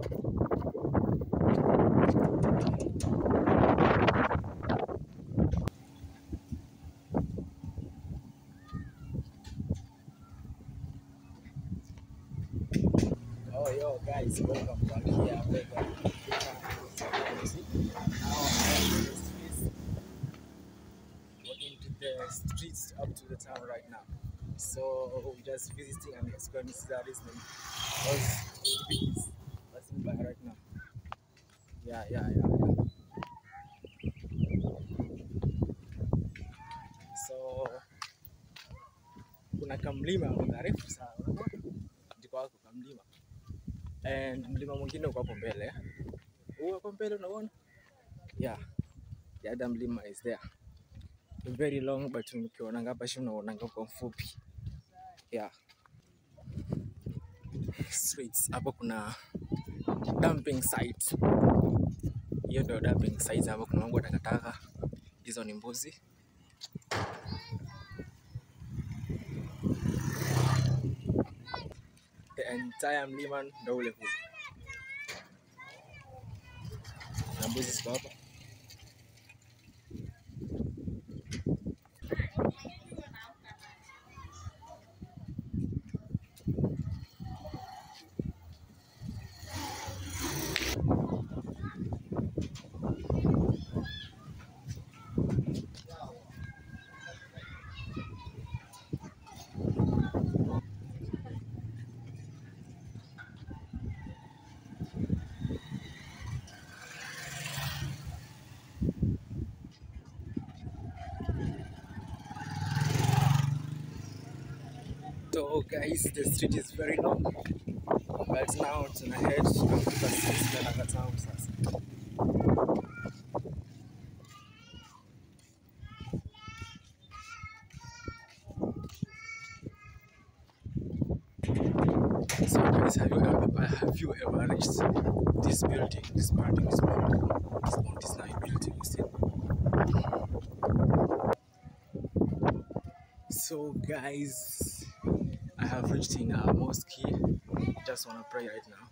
Oh, yo, guys, welcome back here. Welcome. Walking to the streets up to the town right now. So we're just visiting and exploring Saturdays and what's passing by right now. Yeah. So kuna kamlima karefu sana, unaona? Ndiko wako kamlima. And mlima mwingine uko hapo mbele. Huo hapo mbele unaona? Yeah. The other mlima is there. Very long, but ukiona hapa chini unaona kwa mfupi. Yeah. Streets hapo kuna dumping site. Hiyo ndio dumping site hapo kuna mambo takataka. Hizo ni mbuzi. The entire mlima ndio ule kule. Na mbuzi ziko hapa. So guys, the street is very long, but now tunahead katika sisi na town sasa. So guys, have you ever reached this building, this building, this Mount Sinai building, you see? So guys, I have reached in a mosque here. Just want to pray right now.